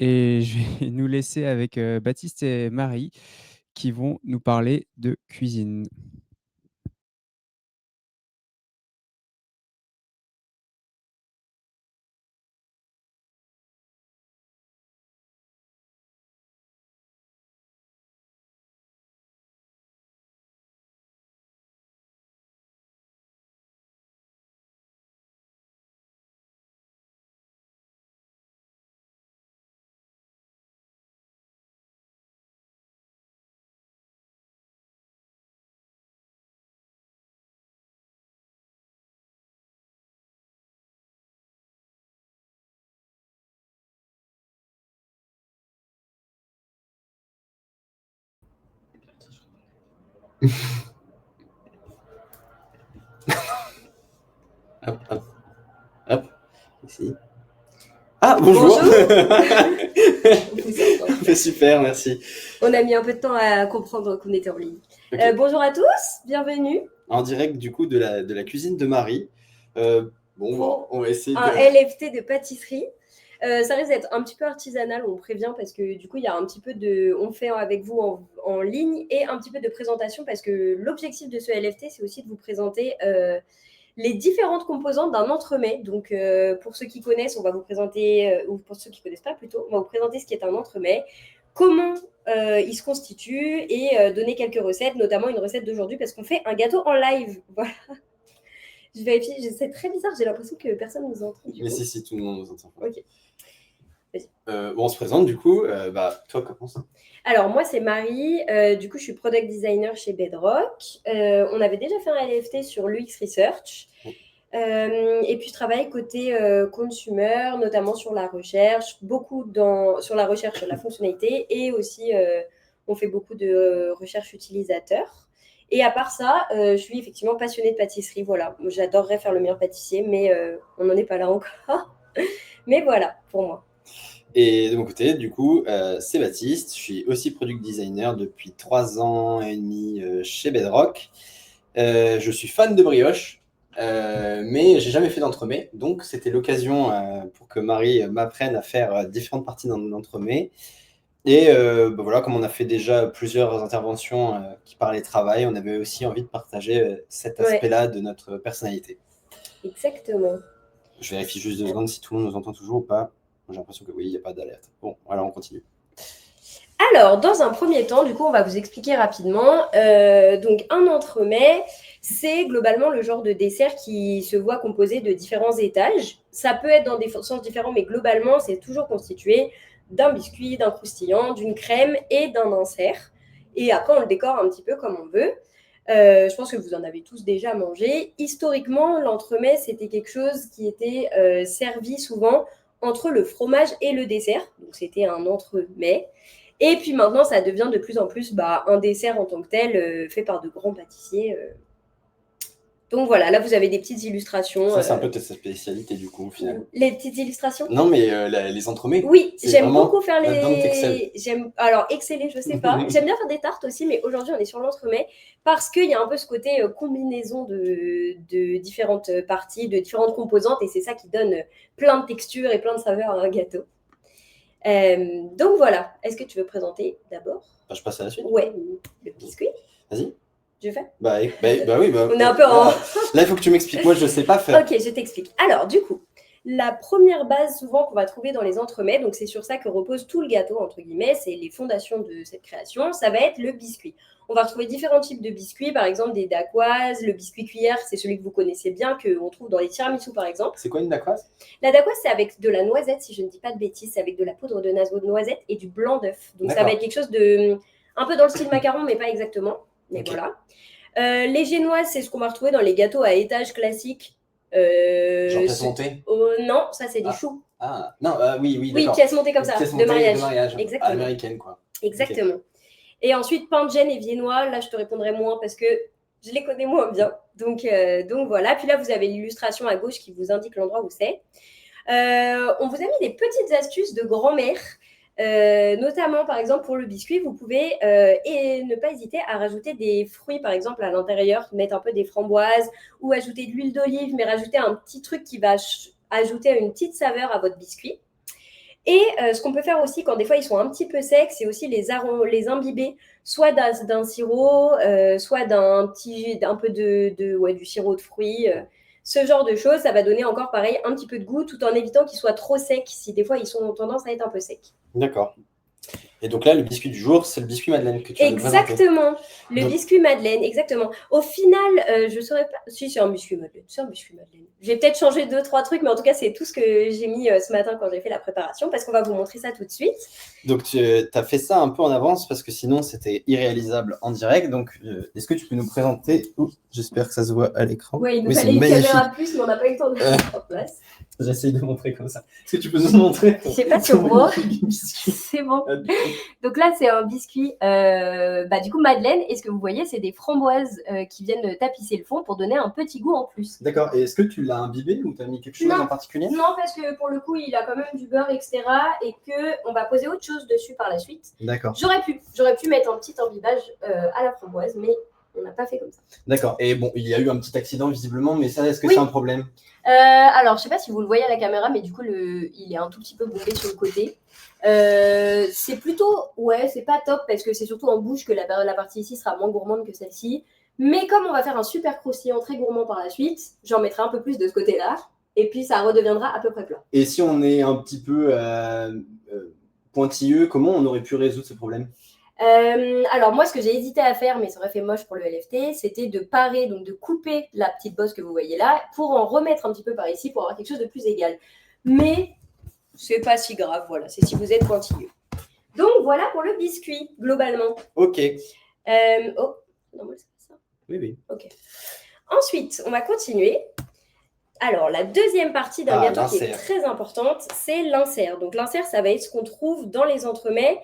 et je vais nous laisser avec, Baptiste et Marie qui vont nous parler de cuisine. Hop, hop, hop, ici. Ah, bonjour. Bonjour. On s'entend. Super, merci. On a mis un peu de temps à comprendre qu'on était en ligne. Ok. Bonjour à tous, bienvenue En direct du coup de la cuisine de Marie. pour On va essayer un de. LFT de pâtisserie. Ça risque d'être un petit peu artisanal, on prévient, parce que du coup, il y a un petit peu de. On fait avec vous en ligne et un petit peu de présentation, parce que l'objectif de ce LFT, c'est aussi de vous présenter les différentes composantes d'un entremets. Donc, pour ceux qui connaissent, on va vous présenter, ou pour ceux qui ne connaissent pas plutôt, on va vous présenter ce qui est un entremets, comment il se constitue et donner quelques recettes, notamment une recette d'aujourd'hui, parce qu'on fait un gâteau en live. Voilà. Je vérifie, c'est très bizarre, j'ai l'impression que personne nous entend. Mais si, tout le monde nous entend. Ok. On se présente du coup. Toi, commence. Alors, moi, c'est Marie. Du coup, je suis product designer chez Bedrock. On avait déjà fait un LFT sur l'UX Research. Et puis, je travaille côté consumer, notamment sur la recherche, sur la recherche sur la fonctionnalité et aussi, on fait beaucoup de recherche utilisateur. Et à part ça, je suis effectivement passionnée de pâtisserie. Voilà, j'adorerais faire le meilleur pâtissier, mais on n'en est pas là encore. Mais voilà, pour moi. Et de mon côté, du coup, c'est Baptiste. Je suis aussi product designer depuis 3 ans et demi chez Bedrock. Je suis fan de brioche, mais j'ai jamais fait d'entremets. Donc, c'était l'occasion pour que Marie m'apprenne à faire différentes parties d'un entremets. Et voilà, comme on a fait déjà plusieurs interventions qui parlaient travail, on avait aussi envie de partager cet Ouais, aspect-là de notre personnalité. exactement. Je vérifie juste 2 secondes si tout le monde nous entend toujours ou pas. J'ai l'impression que oui, il n'y a pas d'alerte. Bon, voilà, on continue. Alors, dans un premier temps, du coup, on va vous expliquer rapidement. Donc, un entremets, c'est globalement le genre de dessert qui se voit composé de différents étages. Ça peut être dans des sens différents, mais globalement, c'est toujours constitué d'un biscuit, d'un croustillant, d'une crème et d'un insert. Et après, on le décore un petit peu comme on veut. Je pense que vous en avez tous déjà mangé. Historiquement, l'entremet, c'était quelque chose qui était servi souvent entre le fromage et le dessert. Donc, c'était un entremets. Et puis maintenant, ça devient de plus en plus un dessert en tant que tel, fait par de grands pâtissiers. Donc voilà, là vous avez des petites illustrations. Ça, c'est un peu ta spécialité du coup, au final. Les petites illustrations. Non, mais les entremets. Oui, C'est j'aime vraiment beaucoup faire là-dedans que t'excelles. Alors, exceller, je sais pas. J'aime bien faire des tartes aussi, mais aujourd'hui, on est sur l'entremet parce qu'il y a un peu ce côté combinaison de différentes parties, de différentes composantes, et c'est ça qui donne plein de textures et plein de saveurs à un gâteau. Donc voilà, est-ce que tu veux présenter d'abord? Je passe à la suite. Ouais, le biscuit. Vas-y. Je fais. Bah oui. On est un peu en. Là, il faut que tu m'expliques. Moi, je sais pas faire. Ok, je t'explique. Alors, du coup, la première base souvent qu'on va trouver dans les entremets, donc c'est sur ça que repose tout le gâteau, entre guillemets, c'est les fondations de cette création, ça va être le biscuit. On va retrouver différents types de biscuits, par exemple des dacquoises, le biscuit cuillère, c'est celui que vous connaissez bien, qu'on trouve dans les tiramisu par exemple. C'est quoi une dacquoise? La dacquoise, c'est avec de la noisette, si je ne dis pas de bêtises, c'est avec de la poudre de noisette et du blanc d'œuf. Donc ça va être quelque chose de un peu dans le style macaron, mais pas exactement. Mais okay. Voilà. Les génoises, c'est ce qu'on va retrouver dans les gâteaux à étage classiques. Genre pièce montée? Non, ça c'est des choux. Ah, non, oui, d'accord. Oui, pièce montée comme ça, de mariage. Exactement. Américaine, quoi. Exactement. Okay. Et ensuite, pain de gêne et viennois, là je te répondrai moins parce que je les connais moins bien. Donc voilà. Puis là, vous avez l'illustration à gauche qui vous indique l'endroit où c'est. On vous a mis des petites astuces de grand-mère. Notamment, par exemple, pour le biscuit, vous pouvez et ne pas hésiter à rajouter des fruits, par exemple, à l'intérieur, mettre un peu des framboises ou ajouter de l'huile d'olive, mais rajouter un petit truc qui va ajouter une petite saveur à votre biscuit. Et ce qu'on peut faire aussi quand des fois ils sont un petit peu secs, c'est aussi les imbiber, soit d'un sirop, soit d'un peu du sirop de fruits. Ce genre de choses, ça va donner encore pareil un petit peu de goût tout en évitant qu'ils soient trop secs si des fois ils ont tendance à être un peu secs. D'accord. Et donc là, le biscuit du jour, c'est le biscuit Madeleine que tu vas nous présenter. Exactement, le Donc- biscuit Madeleine, exactement. Au final, je ne saurais pas. Si, c'est un biscuit Madeleine. C'est un biscuit Madeleine. J'ai peut-être changé 2-3 trucs, mais en tout cas, c'est tout ce que j'ai mis ce matin quand j'ai fait la préparation, parce qu'on va vous montrer ça tout de suite. Donc tu as fait ça un peu en avance parce que sinon c'était irréalisable en direct. Donc est-ce que tu peux nous présenter? J'espère que ça se voit à l'écran. Ouais, il nous Oui, c'est fallait une magnifique. caméra plus, mais on n'a pas eu le temps de le mettre en place. J'essaye de montrer comme ça. Est-ce que tu peux nous montrer? Je sais pas si on voit. Biscuit. C'est bon. Donc là, c'est un biscuit, du coup, Madeleine. Et ce que vous voyez, c'est des framboises qui viennent tapisser le fond pour donner un petit goût en plus. D'accord. Et est-ce que tu l'as imbibé ou tu as mis quelque chose Non. en particulier? Non, parce que pour le coup, il a quand même du beurre, etc. Et qu'on va poser autre chose dessus par la suite. D'accord. J'aurais pu mettre un petit imbibage à la framboise, mais on n'a pas fait comme ça. D'accord. Et bon, il y a eu un petit accident visiblement, mais ça, est-ce que Oui. c'est un problème? Alors, je sais pas si vous le voyez à la caméra, mais du coup, il est un tout petit peu bombé sur le côté. C'est plutôt, c'est pas top parce que c'est surtout en bouche que la partie ici sera moins gourmande que celle-ci. Mais comme on va faire un super croustillant très gourmand par la suite, j'en mettrai un peu plus de ce côté-là. Et puis, ça redeviendra à peu près plat. Et si on est un petit peu pointilleux, comment on aurait pu résoudre ce problème? Alors moi, ce que j'ai hésité à faire, mais ça aurait fait moche pour le LFT, c'était de parer, donc de couper la petite bosse que vous voyez là, pour en remettre un petit peu par ici, pour avoir quelque chose de plus égal. Mais c'est pas si grave, voilà, c'est si vous êtes pointilleux. Donc voilà pour le biscuit, globalement. Ok. Non, moi, c'est pas ça. Oui. Ok. Ensuite, on va continuer. Alors, la deuxième partie d'un gâteau qui est très importante, c'est l'insert. Donc l'insert, ça va être ce qu'on trouve dans les entremets,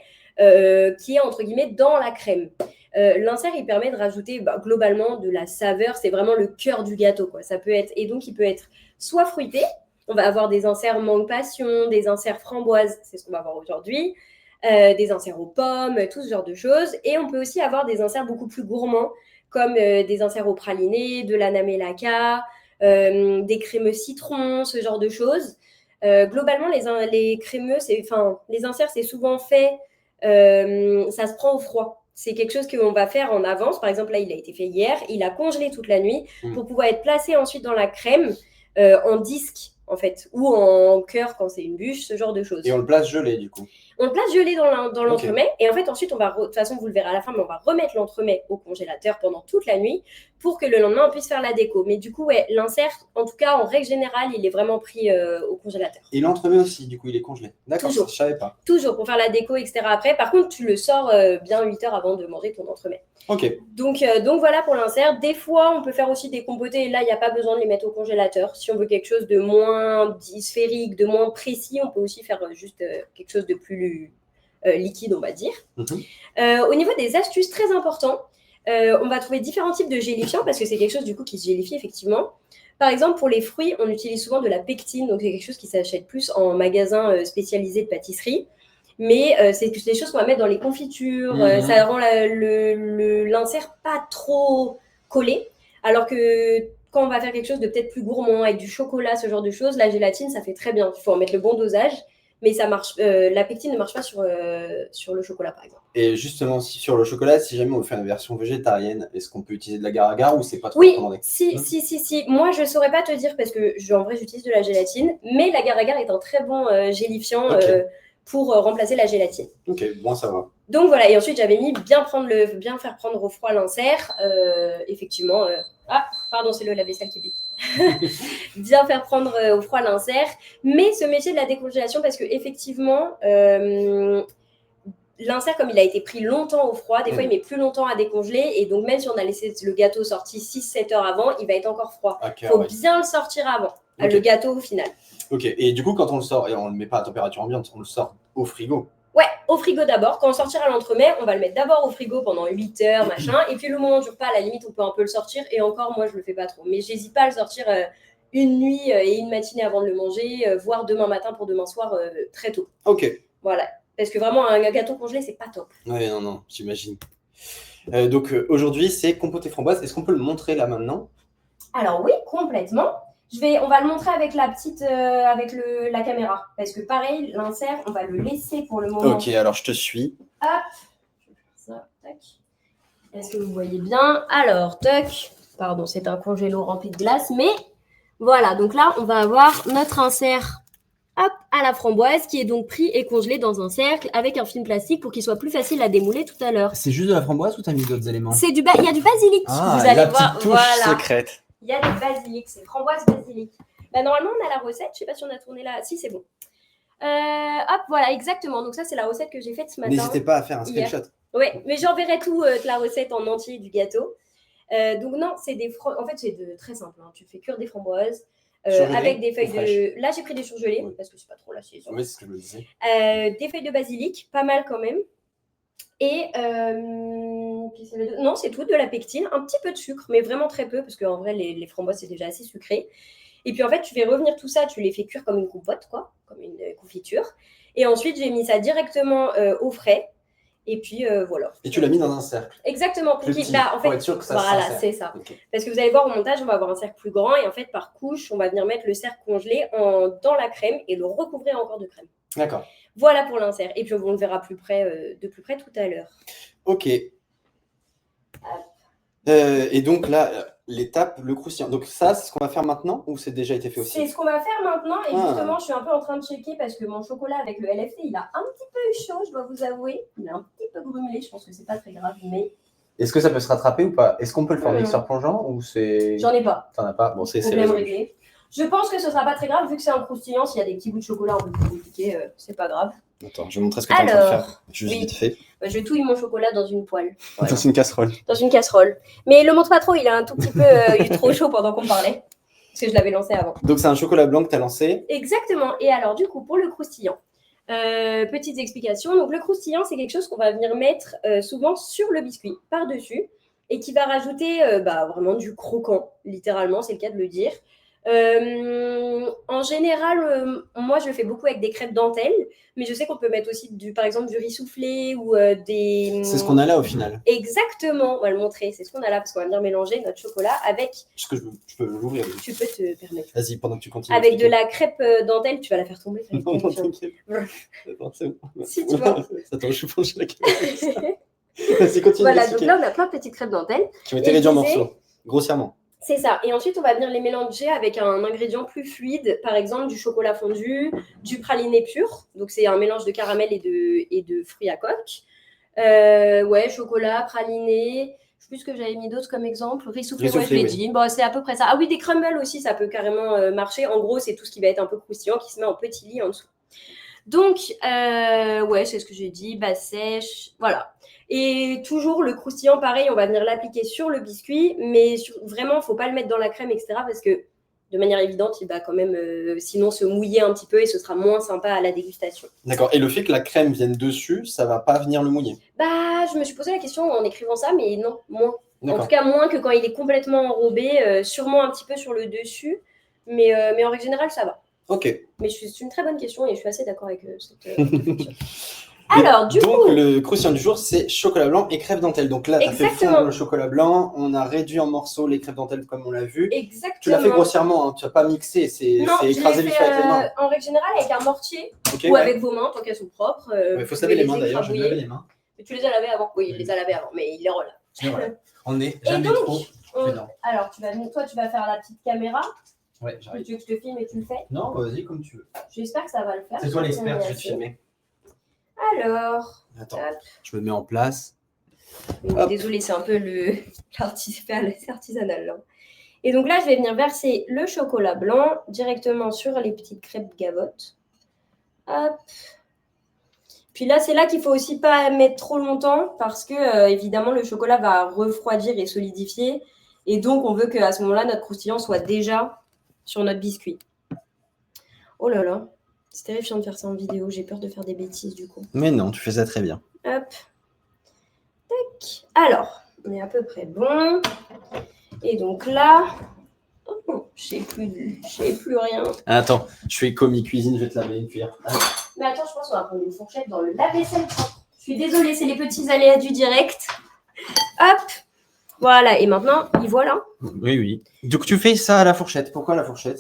qui est entre guillemets dans la crème. L'insert, il permet de rajouter globalement de la saveur. C'est vraiment le cœur du gâteau, quoi. Ça peut être, et donc il peut être soit fruité. On va avoir des inserts mangue passion, des inserts framboise, c'est ce qu'on va voir aujourd'hui, des inserts aux pommes, tout ce genre de choses. Et on peut aussi avoir des inserts beaucoup plus gourmands, comme des inserts au praliné, de la namelaka, des crémeux citron, ce genre de choses. Globalement, les crémeux, les inserts, c'est souvent fait. Ça se prend au froid. C'est quelque chose qu'on va faire en avance. Par exemple, là, il a été fait hier. Il a congelé toute la nuit pour pouvoir être placé ensuite dans la crème en disque, en fait, ou en cœur quand c'est une bûche, ce genre de choses. Et on le place gelé, du coup? On le place gelé dans l'entremet. Et en fait, ensuite, de toute façon, vous le verrez à la fin, mais on va remettre l'entremet au congélateur pendant toute la nuit pour que le lendemain, on puisse faire la déco. Mais du coup, l'insert, en tout cas, en règle générale, il est vraiment pris au congélateur. Et l'entremet aussi, du coup, il est congelé? D'accord, toujours. Ça, je savais pas. Toujours, pour faire la déco, etc. après. Par contre, tu le sors bien 8 heures avant de manger ton entremet. Ok. Donc voilà pour l'insert. Des fois, on peut faire aussi des compotés. Et là, il n'y a pas besoin de les mettre au congélateur. Si on veut quelque chose de moins sphérique, de moins précis, on peut aussi faire juste quelque chose de plus liquide, on va dire. Au niveau des astuces, très important, on va trouver différents types de gélifiants parce que c'est quelque chose du coup qui se gélifie effectivement. Par exemple, pour les fruits, on utilise souvent de la pectine, donc c'est quelque chose qui s'achète plus en magasin spécialisé de pâtisserie. Mais c'est des choses qu'on va mettre dans les confitures, ça rend l'insert pas trop collé. Alors que quand on va faire quelque chose de peut-être plus gourmand, avec du chocolat, ce genre de choses, la gélatine, ça fait très bien. Il faut en mettre le bon dosage. Mais ça marche, la pectine ne marche pas sur le chocolat, par exemple. Et justement, sur le chocolat, si jamais on fait une version végétarienne, est-ce qu'on peut utiliser de l'agar-agar ou c'est pas trop Oui, recommandé? si. Moi, je ne saurais pas te dire parce que, en vrai, j'utilise de la gélatine. Mais l'agar-agar est un très bon gélifiant pour remplacer la gélatine. Ok, bon, ça va. Donc voilà, et ensuite, j'avais mis bien faire prendre au froid l'insert. Effectivement... pardon, c'est le lave-vaisselle qui pique. Bien faire prendre au froid l'insert, mais se méfier de la décongélation parce que effectivement, l'insert, comme il a été pris longtemps au froid, des fois il met plus longtemps à décongeler, et donc même si on a laissé le gâteau sorti 6-7 heures avant, il va être encore froid. Il faut bien le sortir avant, le gâteau au final. Ok, et du coup, quand on le sort, et on ne le met pas à température ambiante, on le sort au frigo? Ouais, au frigo d'abord. Quand on sortira l'entremet, on va le mettre d'abord au frigo pendant 8 heures, machin. Et puis le moment du repas, à la limite, on peut un peu le sortir. Et encore, moi, je le fais pas trop. Mais j'hésite pas à le sortir une nuit et une matinée avant de le manger, voire demain matin pour demain soir très tôt. Ok. Voilà. Parce que vraiment, un gâteau congelé, c'est pas top. Ouais, non, j'imagine. Donc aujourd'hui, c'est compoté framboise. Est-ce qu'on peut le montrer là maintenant? Alors oui, complètement. On va le montrer avec la petite, avec la caméra. Parce que pareil, l'insert, on va le laisser pour le moment. Ok, alors je te suis. Hop, je vais faire ça, tac. Est-ce que vous voyez bien? Alors, tac. Pardon, c'est un congélo rempli de glace, mais voilà. Donc là, on va avoir notre insert, hop, à la framboise, qui est donc pris et congelé dans un cercle avec un film plastique pour qu'il soit plus facile à démouler tout à l'heure. C'est juste de la framboise ou t'as mis d'autres éléments? Il y a du basilic. Ah, vous allez la voir. petite touche Voilà. secrète. Il y a du basilic, c'est framboise basilic. Bah, normalement, on a la recette. Je sais pas si on a tourné là. Si, c'est bon. Hop, voilà, exactement. Donc ça, c'est la recette que j'ai faite ce matin. N'hésitez pas à faire un screenshot. Oui, mais j'enverrai tout la recette en entier du gâteau. Donc non, en fait, c'est très simple. Hein. Tu fais cuire des framboises avec des feuilles de... Là, j'ai pris des surgelées parce que c'est pas trop la saison. Oui, c'est ce que je me disais. Des feuilles de basilic, pas mal quand même. Et non, c'est tout, de la pectine, un petit peu de sucre, mais vraiment très peu, parce qu'en vrai, les framboises, c'est déjà assez sucré. Et puis en fait, tu fais revenir tout ça, tu les fais cuire comme une compote, quoi, comme une confiture. Et ensuite, j'ai mis ça directement au frais. Et puis voilà. Et tu l'as mis dans un cercle. Exactement. En fait, être sûr que ça voilà, c'est ça. Okay. Parce que vous allez voir au montage, on va avoir un cercle plus grand et en fait, par couche, on va venir mettre le cercle congelé dans la crème et le recouvrir encore de crème. D'accord. Voilà pour l'insert. Et puis on le verra de plus près tout à l'heure. Ok. Et donc là, l'étape, le croustillant. Donc ça, c'est ce qu'on va faire maintenant ou c'est déjà été fait aussi? C'est ce qu'on va faire maintenant. Et justement, je suis un peu en train de checker parce que mon chocolat avec le LFT, il a un petit peu eu chaud, je dois vous avouer. Il a un petit peu grumelé. Je pense que c'est pas très grave, mais... Est-ce que ça peut se rattraper ou pas? Est-ce qu'on peut le faire en mixeur plongeant ou c'est... J'en ai pas. T'en as pas? Bon, c'est réglé. Je pense que ce sera pas très grave vu que c'est un croustillant. S'il y a des petits bouts de chocolat un peu plus compliqués, c'est pas grave. Attends, je vais montrer ce que tu es en train de faire. Juste vite fait. Je touille mon chocolat dans une poêle. Voilà. Dans une casserole. Dans une casserole. Mais le montre pas trop, il a un tout petit peu eu trop chaud pendant qu'on parlait. Parce que je l'avais lancé avant. Donc c'est un chocolat blanc que tu as lancé. Exactement. Et alors du coup, pour le croustillant, petites explications. Donc le croustillant, c'est quelque chose qu'on va venir mettre souvent sur le biscuit, par-dessus, et qui va rajouter vraiment du croquant, littéralement, c'est le cas de le dire. En général, moi je le fais beaucoup avec des crêpes dentelles, mais je sais qu'on peut mettre aussi par exemple du riz soufflé ou des... C'est ce qu'on a là au final. Exactement, on va le montrer, c'est ce qu'on a là parce qu'on va venir mélanger notre chocolat avec... Je peux l'ouvrir. Tu peux te permettre. Vas-y, pendant que tu continues. Avec de la crêpe dentelle, tu vas la faire tomber. Non, t'inquiète. Attends, c'est bon. Si, tu vois. Attends, je suis penché la caméra. Vas-y, continue. Voilà, donc là on a plein de petites crêpes dentelles. Qui ont été réduites en morceaux, grossièrement. C'est ça. Et ensuite, on va venir les mélanger avec un ingrédient plus fluide, par exemple du chocolat fondu, du praliné pur. Donc, c'est un mélange de caramel et de fruits à coque. Chocolat, praliné. Je sais plus ce que j'avais mis d'autres comme exemple. Riz soufflé, je l'ai dit. Bon, c'est à peu près ça. Ah oui, des crumbles aussi, ça peut carrément marcher. En gros, c'est tout ce qui va être un peu croustillant qui se met en petits lits en dessous. Donc, c'est ce que j'ai dit. Base sèche. Voilà. Et toujours le croustillant, pareil, on va venir l'appliquer sur le biscuit, mais vraiment, il ne faut pas le mettre dans la crème, etc. Parce que de manière évidente, il va quand même sinon se mouiller un petit peu et ce sera moins sympa à la dégustation. D'accord. Et le fait que la crème vienne dessus, ça ne va pas venir le mouiller? Je me suis posé la question en écrivant ça, mais non, moins. En tout cas, moins que quand il est complètement enrobé, sûrement un petit peu sur le dessus, mais en règle générale, ça va. Ok. Mais c'est une très bonne question et je suis assez d'accord avec cette question. Alors, du coup... Donc, le croustillant du jour, c'est chocolat blanc et crêpe dentelle. Donc là, tu as fait fondre le chocolat blanc, on a réduit en morceaux les crêpes dentelles comme on l'a vu. Exactement. Tu l'as fait grossièrement, hein, tu n'as pas mixé, c'est écrasé vite fait avec les mains. En règle générale, avec un mortier ou avec vos mains, tant qu'elles sont propres. Il faut se laver les mains d'ailleurs, je vais laver les mains. Mais tu les as lavées avant? Oui, il les a lavées avant, mais il les relave. Voilà. On est jamais trop prudent. Alors, toi, tu vas faire la petite caméra. Ouais, j'arrive. Tu veux que je te filme et tu le fais? Non, vas-y, comme tu veux. J'espère que ça va le faire. C'est toi l'expert, je vais te filmer. Alors... Attends, je me mets en place. Désolée, c'est un peu l'artisanal là. Et donc là, je vais venir verser le chocolat blanc directement sur les petites crêpes gavottes. Hop. Puis là, c'est là qu'il ne faut aussi pas mettre trop longtemps parce que, évidemment, le chocolat va refroidir et solidifier. Et donc, on veut qu'à ce moment-là, notre croustillant soit déjà sur notre biscuit. Oh là là. C'est terrifiant de faire ça en vidéo. J'ai peur de faire des bêtises, du coup. Mais non, tu fais ça très bien. Hop. Tac. Alors, on est à peu près bon. Et donc là... Oh, je sais plus rien. Attends, je fais commis cuisine, je vais te laver une cuillère. Mais attends, je pense qu'on va prendre une fourchette dans le lave-vaisselle. Je suis désolée, c'est les petits aléas du direct. Hop. Voilà, et maintenant, y voilà. Oui, oui. Donc, tu fais ça à la fourchette. Pourquoi la fourchette?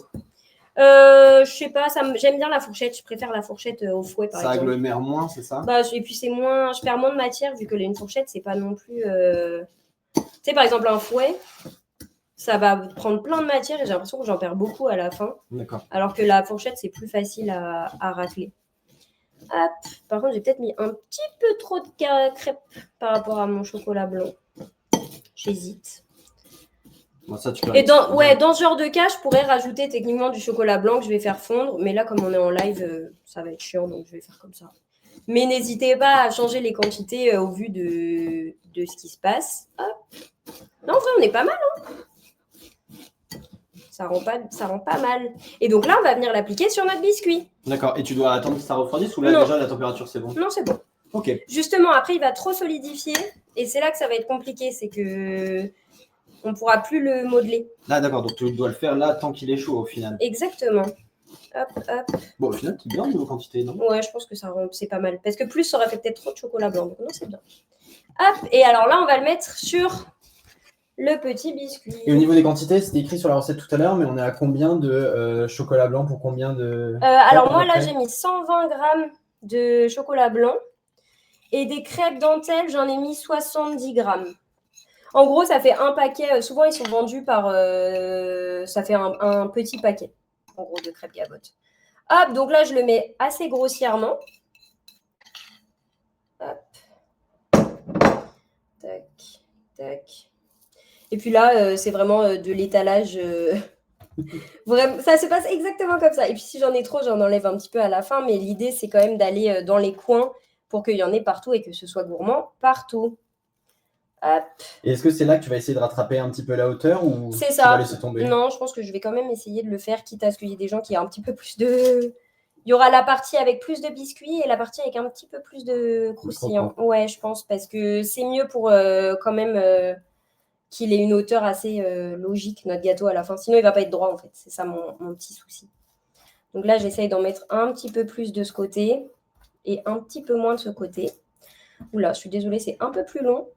Je sais pas, j'aime bien la fourchette. Je préfère la fourchette au fouet, par Ça exemple. agglomère moins, c'est ça? Bah, et puis je perds moins de matière vu que une fourchette, c'est pas non plus. Tu sais, par exemple, un fouet, ça va prendre plein de matière et j'ai l'impression que j'en perds beaucoup à la fin. D'accord. Alors que la fourchette, c'est plus facile à racler. Hop. Par contre, j'ai peut-être mis un petit peu trop de crêpes par rapport à mon chocolat blanc. J'hésite. Bon, ça, tu peux Et dans ce genre de cas, je pourrais rajouter techniquement du chocolat blanc que je vais faire fondre. Mais là, comme on est en live, ça va être chiant, donc je vais faire comme ça. Mais n'hésitez pas à changer les quantités au vu de ce qui se passe. Hop. Non, en vrai, on est pas mal. Hein, ça rend pas mal. Et donc là, on va venir l'appliquer sur notre biscuit. D'accord. Et tu dois attendre que ça refroidisse ou là, Non. déjà, la température, c'est bon? Non, c'est bon. Ok. Justement, après, il va trop solidifier. Et c'est là que ça va être compliqué. C'est que on ne pourra plus le modeler. Ah, d'accord. Donc, tu dois le faire là tant qu'il est chaud, au final. Exactement. Hop, hop. Bon, au final, c'est bien au niveau quantité, non? Ouais, je pense que c'est pas mal. Parce que plus, ça aurait fait peut-être trop de chocolat blanc. Donc non, c'est bien. Hop. Et alors là, on va le mettre sur le petit biscuit. Et au niveau des quantités, c'était écrit sur la recette tout à l'heure, mais on est à combien de chocolat blanc pour combien de... Alors moi, là, j'ai mis 120 grammes de chocolat blanc. Et des crêpes dentelles, j'en ai mis 70 grammes. En gros, ça fait un paquet. Souvent, ils sont vendus par... ça fait un petit paquet, en gros, de crêpes gabottes. Hop, donc là, je le mets assez grossièrement. Hop. Tac, tac. Et puis là, c'est vraiment de l'étalage. Vraiment, ça se passe exactement comme ça. Et puis si j'en ai trop, j'en enlève un petit peu à la fin. Mais l'idée, c'est quand même d'aller dans les coins pour qu'il y en ait partout et que ce soit gourmand partout. Hop. Et est-ce que c'est là que tu vas essayer de rattraper un petit peu la hauteur ou c'est tu ça. vas laisser tomber? Non, je pense que je vais quand même essayer de le faire, quitte à ce qu'il y ait des gens qui aient un petit peu plus de... Il y aura la partie avec plus de biscuits et la partie avec un petit peu plus de croustillant. Ouais, je pense, parce que c'est mieux pour quand même qu'il ait une hauteur assez logique, notre gâteau, à la fin. Sinon, il ne va pas être droit, en fait. C'est ça mon petit souci. Donc là, j'essaye d'en mettre un petit peu plus de ce côté et un petit peu moins de ce côté. Oula, je suis désolée, c'est un peu plus long.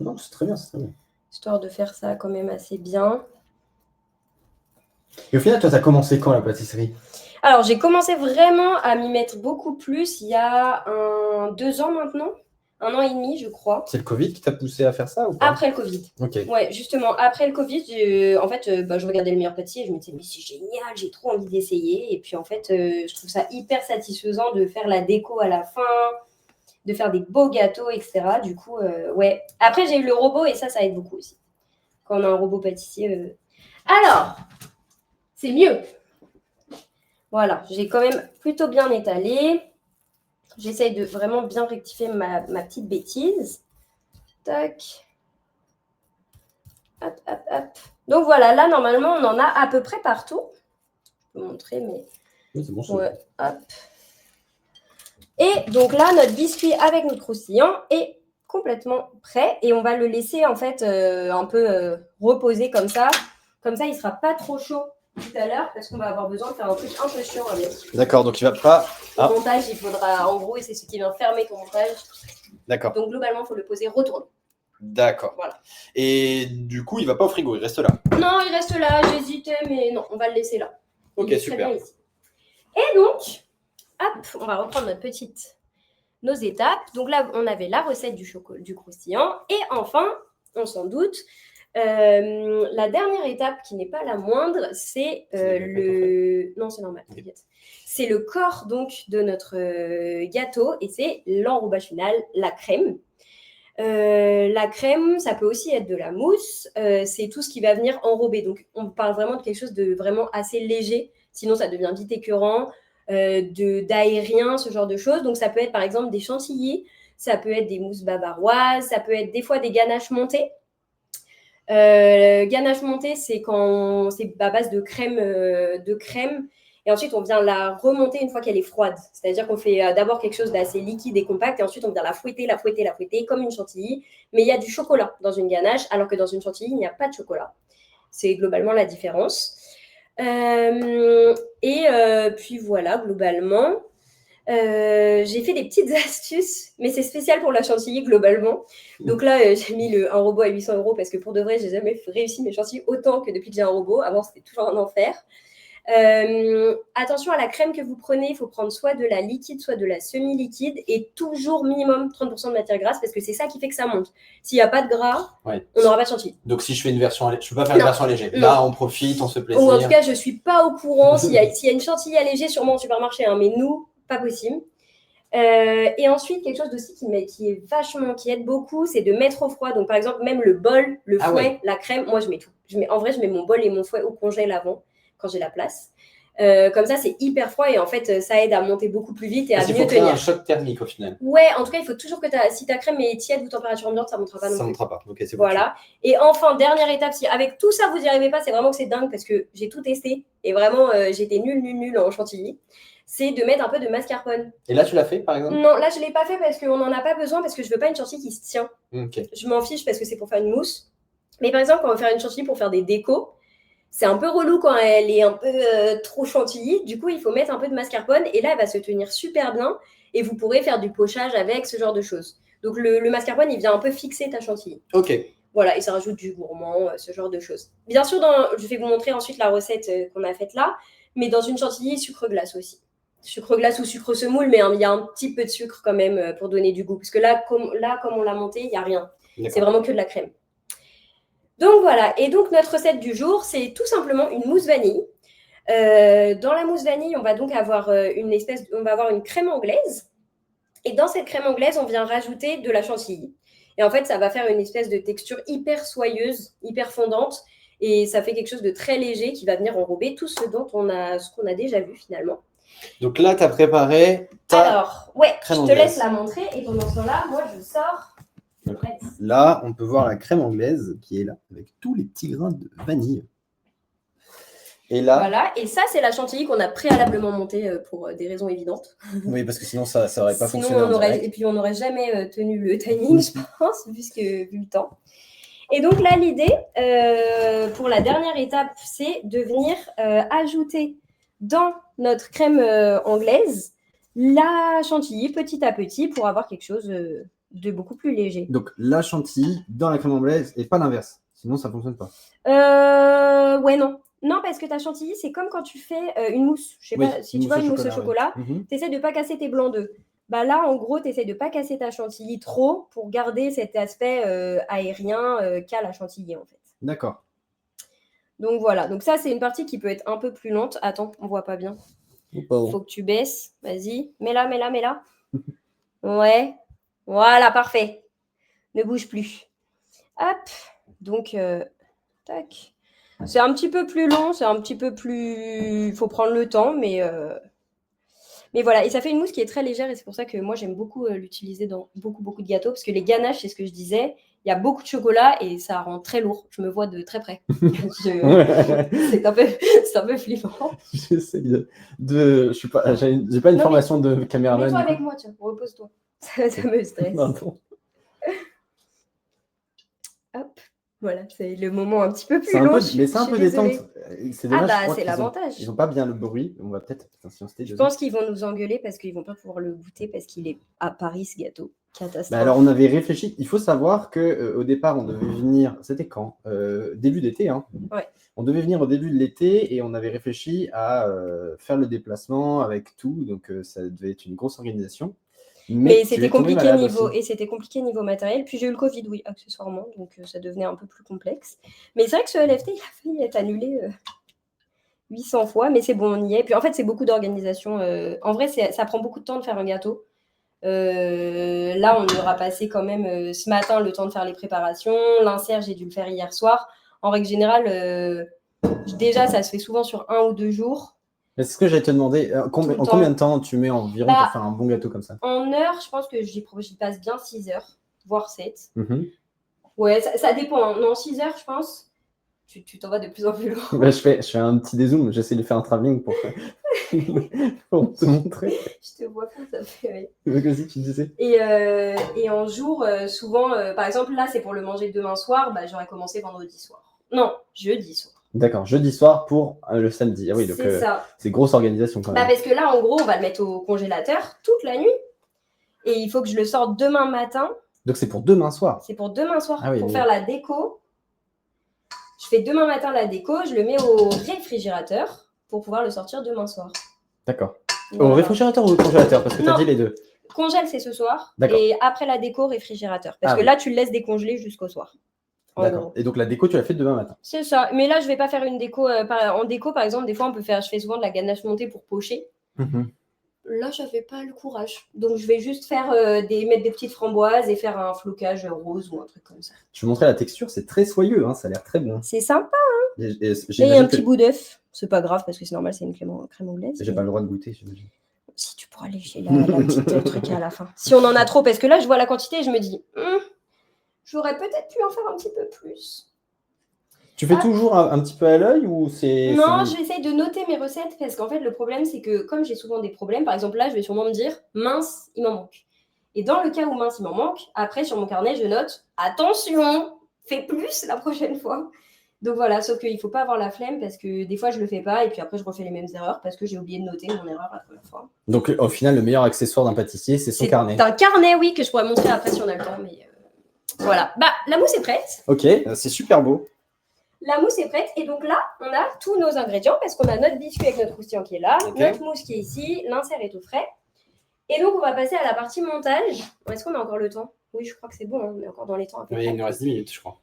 Non, c'est très bien, c'est très bien. Histoire de faire ça quand même assez bien. Et au final, toi, tu as commencé quand la pâtisserie? Alors, j'ai commencé vraiment à m'y mettre beaucoup plus il y a 2 ans maintenant. 1 an et demi, je crois. C'est le Covid qui t'a poussé à faire ça ou pas? Après le Covid. Ok. Ouais, justement, après le Covid, en fait, je regardais Le Meilleur Pâtissier et je me disais, mais c'est génial, j'ai trop envie d'essayer. Et puis, en fait, je trouve ça hyper satisfaisant de faire la déco à la fin, de faire des beaux gâteaux, etc. Du coup, ouais. Après, j'ai eu le robot et ça aide beaucoup aussi. Quand on a un robot pâtissier. Alors, c'est mieux. Voilà, j'ai quand même plutôt bien étalé. J'essaye de vraiment bien rectifier ma petite bêtise. Tac. Hop, hop, hop. Donc voilà, là, normalement, on en a à peu près partout. Je peux montrer, mais... Oui, c'est bon, ouais, hop. Et donc là, notre biscuit avec notre croustillant est complètement prêt. Et on va le laisser, en fait, un peu reposer comme ça. Comme ça, il ne sera pas trop chaud tout à l'heure parce qu'on va avoir besoin de faire un truc un peu chiant avec. D'accord, donc il va pas... Le montage, il faudra, en gros, et c'est ce qui vient fermer ton montage. D'accord. Donc globalement, il faut le poser retourné. D'accord. Voilà. Et du coup, il va pas au frigo, il reste là. Non, il reste là, j'hésitais, mais non, on va le laisser là. Ok, super. Et donc, hop, on va reprendre nos étapes. Donc là, on avait la recette du croustillant. Et enfin, on s'en doute, la dernière étape qui n'est pas la moindre, c'est le... Non, c'est normal, t'inquiète. C'est le corps donc de notre gâteau et c'est l'enrobage final, la crème. La crème, ça peut aussi être de la mousse. C'est tout ce qui va venir enrober. Donc, on parle vraiment de quelque chose de vraiment assez léger. Sinon, ça devient vite écœurant, d'aérien, ce genre de choses. Donc, ça peut être par exemple des chantilly, ça peut être des mousses bavaroises, ça peut être des fois des ganaches montées. Ganache montée, c'est quand c'est à base de crème. Et ensuite, on vient la remonter une fois qu'elle est froide. C'est-à-dire qu'on fait d'abord quelque chose d'assez liquide et compact, et ensuite, on vient la fouetter, comme une chantilly. Mais il y a du chocolat dans une ganache, alors que dans une chantilly, il n'y a pas de chocolat. C'est globalement la différence. Puis voilà, globalement. J'ai fait des petites astuces, mais c'est spécial pour la chantilly globalement. Donc là, j'ai mis un robot à 800 € parce que pour de vrai, j'ai jamais réussi mes chantilly autant que depuis que j'ai un robot. Avant, c'était toujours un enfer. Attention à la crème que vous prenez, il faut prendre soit de la liquide, soit de la semi-liquide et toujours minimum 30% de matière grasse parce que c'est ça qui fait que ça monte. S'il n'y a pas de gras, on n'aura pas de chantilly. Donc si je fais une version, je peux pas faire une version allégée. Non. Là, on profite, on se plaisir. Ou en tout cas, je suis pas au courant s'il y a une chantilly allégée sûrement au supermarché, hein, mais nous, pas possible. Et ensuite, quelque chose aussi qui aide beaucoup, c'est de mettre au froid. Donc par exemple, même le bol, le fouet, la crème, moi je mets tout. En vrai, je mets mon bol et mon fouet au congèle avant, quand j'ai la place. Comme ça, c'est hyper froid et en fait, ça aide à monter beaucoup plus vite et à mieux tenir. Il faut créer un choc thermique au final. Ouais, en tout cas, il faut toujours que si ta crème est tiède ou température ambiante, ça ne montera pas non plus. Ça ne montera pas. Okay, c'est voilà. Et enfin, dernière étape, si avec tout ça, vous n'y arrivez pas, c'est vraiment que c'est dingue parce que j'ai tout testé et vraiment, j'étais nulle en chantilly. C'est de mettre un peu de mascarpone. Et là, tu l'as fait, par exemple? Non, là, je ne l'ai pas fait parce qu'on n'en a pas besoin, parce que je ne veux pas une chantilly qui se tient. Okay. Je m'en fiche parce que c'est pour faire une mousse. Mais par exemple, quand on veut faire une chantilly pour faire des décos, c'est un peu relou quand elle est un peu trop chantilly. Du coup, il faut mettre un peu de mascarpone et là, elle va se tenir super bien et vous pourrez faire du pochage avec, ce genre de choses. Donc, le mascarpone, il vient un peu fixer ta chantilly. Ok. Voilà, et ça rajoute du gourmand, ce genre de choses. Bien sûr, je vais vous montrer ensuite la recette qu'on a faite là, mais dans une chantilly, sucre glace aussi. Sucre glace ou sucre semoule, mais il y a un petit peu de sucre quand même pour donner du goût. Parce que là, comme on l'a monté, il n'y a rien. C'est vraiment que de la crème. Donc voilà, et donc notre recette du jour, c'est tout simplement une mousse vanille. Dans la mousse vanille, on va donc avoir une crème anglaise. Et dans cette crème anglaise, on vient rajouter de la chantilly. Et en fait, ça va faire une espèce de texture hyper soyeuse, hyper fondante. Et ça fait quelque chose de très léger qui va venir enrober tout ce qu'on a déjà vu finalement. Donc là, tu as préparé Alors, ouais, crème je te laisse la montrer. Et pendant ce temps-là, moi, je sors. Là, on peut voir la crème anglaise qui est là, avec tous les petits grains de vanille. Et là... Voilà, et ça, c'est la chantilly qu'on a préalablement montée pour des raisons évidentes. Oui, parce que sinon, ça n'aurait pas fonctionné. Et puis, on n'aurait jamais tenu le timing, je pense, vu le temps. Et donc là, l'idée, pour la dernière étape, c'est de venir ajouter dans notre crème anglaise la chantilly petit à petit pour avoir quelque chose de beaucoup plus léger. Donc la chantilly dans la crème anglaise et pas l'inverse, sinon ça ne fonctionne pas. Ouais, non. Non, parce que ta chantilly, c'est comme quand tu fais une mousse. Je sais pas, si tu vois une mousse au chocolat, tu essaies de ne pas casser tes blancs d'œufs. Bah là, en gros, tu essaies de ne pas casser ta chantilly trop pour garder cet aspect aérien qu'a la chantilly, en fait. D'accord. Donc voilà. Donc ça, c'est une partie qui peut être un peu plus lente. Attends, on ne voit pas bien. Faut que tu baisses. Vas-y. Mets-la. Ouais. Voilà, parfait. Ne bouge plus. Hop. Donc, tac. C'est un petit peu plus long, c'est un petit peu plus... Il faut prendre le temps, mais voilà. Et ça fait une mousse qui est très légère et c'est pour ça que moi, j'aime beaucoup l'utiliser dans beaucoup de gâteaux parce que les ganaches, c'est ce que je disais, il y a beaucoup de chocolat et ça rend très lourd. Je me vois de très près. C'est un peu flippant. J'essaie j'ai pas une formation de caméraman. Mets-toi avec moi, tiens, repose-toi. Ça me stresse. Hop. Voilà, c'est le moment un petit peu plus long. Mais c'est un peu détente. C'est dommage, c'est l'avantage. Ils n'ont pas bien le bruit. On va peut-être Je pense qu'ils vont nous engueuler parce qu'ils ne vont pas pouvoir le goûter parce qu'il est à Paris, ce gâteau. Catastrophe. Bah alors, on avait réfléchi. Il faut savoir qu'au départ, on devait venir. C'était quand début d'été. Hein. Ouais. On devait venir au début de l'été et on avait réfléchi à faire le déplacement avec tout. Donc, ça devait être une grosse organisation. Mais c'était compliqué niveau matériel. Puis j'ai eu le Covid, oui, accessoirement. Donc ça devenait un peu plus complexe. Mais c'est vrai que ce LFT, il a failli être annulé 800 fois. Mais c'est bon, on y est. Puis en fait, c'est beaucoup d'organisation. En vrai, ça prend beaucoup de temps de faire un gâteau. Là, on aura passé quand même ce matin le temps de faire les préparations. L'insert, j'ai dû le faire hier soir. En règle générale, déjà, ça se fait souvent sur 1 ou 2 jours. Est-ce que j'allais te demander, en combien de temps tu mets environ pour faire un bon gâteau comme ça? En heures, je pense que j'y passe bien 6 heures, voire 7. Ouais, ça dépend. Hein. Non, 6 heures, je pense. Tu t'en vas de plus en plus loin. Bah, je fais un petit dézoom. J'essaie de faire un travelling pour te montrer. Je te vois faire, ça fait... Vas-y, tu disais. Et en jour, souvent, par exemple, là, c'est pour le manger demain soir. Bah, j'aurais commencé vendredi soir. Non, jeudi soir. D'accord, jeudi soir pour le samedi. Ah oui, donc C'est ça. c'est grosse organisation quand Bah, même. parce que là, en gros, on va le mettre au congélateur toute la nuit. Et il faut que je le sorte demain matin. Donc c'est pour demain soir. C'est pour demain soir, Ah oui, pour oui. faire la déco. Je fais demain matin la déco, je le mets au réfrigérateur pour pouvoir le sortir demain soir. D'accord. Voilà. Au réfrigérateur ou au congélateur? Parce que tu as Non. dit les deux. Congèle, c'est ce soir. D'accord. Et après la déco, réfrigérateur. Parce Ah que oui. là, tu le laisses décongeler jusqu'au soir. En D'accord. gros. Et donc la déco, tu l'as fait demain matin. C'est ça. Mais là, je vais pas faire une déco. En déco, par exemple, des fois, je fais souvent de la ganache montée pour pocher. Là, j'avais pas le courage. Donc, je vais juste faire mettre des petites framboises et faire un flocage rose ou un truc comme ça. Je vais montrer la texture, c'est très soyeux, hein, ça a l'air très bon. C'est sympa. Et Et il y a un petit que bout d'œuf. C'est pas grave parce que c'est normal, c'est une crème anglaise. j'ai pas le droit de goûter, j'imagine. Si tu pourras lécher la petite truc à la fin. Si on en a trop, parce que là, je vois la quantité et je me dis, j'aurais peut-être pu en faire un petit peu plus. Tu fais toujours un petit peu à l'œil ou c'est... Non, j'essaye de noter mes recettes parce qu'en fait, le problème, c'est que comme j'ai souvent des problèmes, par exemple, là, je vais sûrement me dire, mince, il m'en manque. Et dans le cas où mince, il m'en manque, après, sur mon carnet, je note, attention, fais plus la prochaine fois. Donc voilà, sauf qu'il ne faut pas avoir la flemme parce que des fois, je ne le fais pas et puis après, je refais les mêmes erreurs parce que j'ai oublié de noter mon erreur la première fois. Donc au final, le meilleur accessoire d'un pâtissier, c'est son carnet. C'est un carnet, oui, que je pourrais montrer après si on a le temps. Mais voilà. Bah, la mousse est prête. Ok, c'est super beau. La mousse est prête et donc là, on a tous nos ingrédients parce qu'on a notre biscuit avec notre croustillant qui est là, notre mousse qui est ici, l'insert est tout frais. Et donc, on va passer à la partie montage. Est-ce qu'on a encore le temps? Oui, je crois que c'est bon, hein, on est encore dans les temps. Oui, il nous reste 10 minutes, je crois.